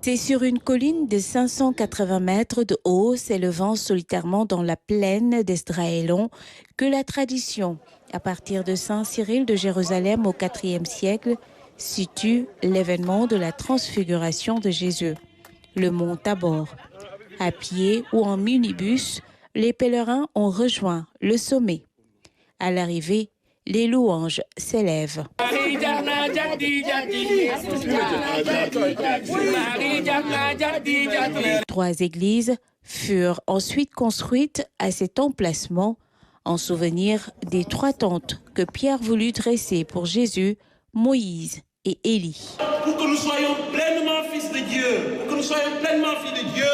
C'est sur une colline de 580 mètres de haut, s'élevant solitairement dans la plaine d'Esdraélon, que la tradition, à partir de Saint Cyril de Jérusalem au IVe siècle, situe l'événement de la transfiguration de Jésus, le mont Tabor. À pied ou en minibus, les pèlerins ont rejoint le sommet. À l'arrivée, les louanges s'élèvent. 3 églises furent ensuite construites à cet emplacement en souvenir des 3 tentes que Pierre voulut dresser pour Jésus, Moïse et Élie. Pour que nous soyons pleinement fils de Dieu, pour que nous soyons pleinement filles de Dieu,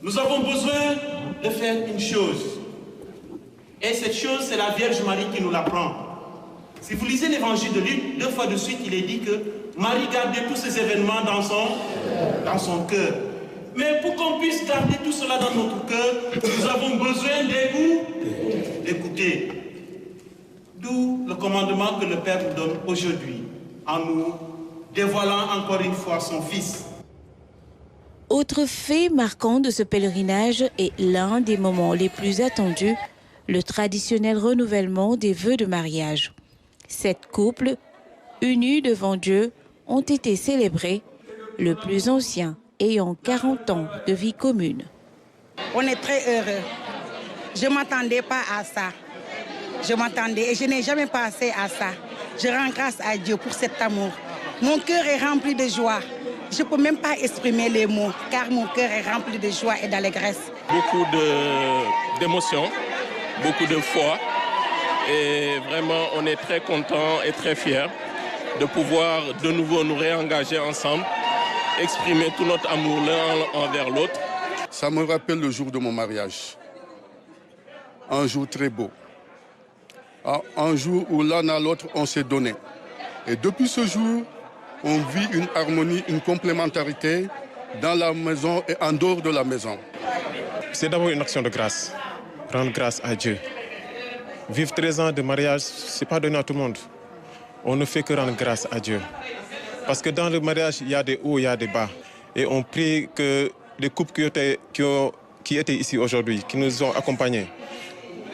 nous avons besoin de faire une chose. Et cette chose, c'est la Vierge Marie qui nous l'apprend. Si vous lisez l'évangile de Luc, 2 fois de suite, il est dit que Marie gardait tous ces événements dans son cœur. Mais pour qu'on puisse garder tout cela dans notre cœur, nous avons besoin d'écouter. D'où le commandement que le Père nous donne aujourd'hui, en nous dévoilant encore une fois son Fils. Autre fait marquant de ce pèlerinage est l'un des moments les plus attendus, le traditionnel renouvellement des vœux de mariage. 7 couples, unis devant Dieu, ont été célébrés, le plus ancien ayant 40 ans de vie commune. On est très heureux. Je ne m'attendais pas à ça. Et je n'ai jamais pensé à ça. Je rends grâce à Dieu pour cet amour. Mon cœur est rempli de joie. Je ne peux même pas exprimer les mots, car mon cœur est rempli de joie et d'allégresse. Beaucoup d'émotions, beaucoup de foi. Et vraiment, on est très contents et très fiers de pouvoir de nouveau nous réengager ensemble, exprimer tout notre amour l'un envers l'autre. Ça me rappelle le jour de mon mariage. Un jour très beau. Un jour où l'un à l'autre, on s'est donné. Et depuis ce jour, on vit une harmonie, une complémentarité dans la maison et en dehors de la maison. C'est d'abord une action de grâce, rendre grâce à Dieu. Vivre 13 ans de mariage, ce n'est pas donné à tout le monde. On ne fait que rendre grâce à Dieu. Parce que dans le mariage, il y a des hauts, il y a des bas. Et on prie que les couples qui étaient ici aujourd'hui, qui nous ont accompagnés,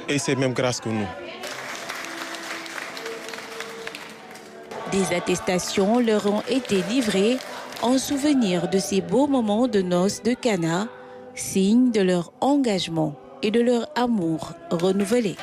aient ces mêmes grâces que nous. Des attestations leur ont été livrées en souvenir de ces beaux moments de noces de Cana, signe de leur engagement et de leur amour renouvelé.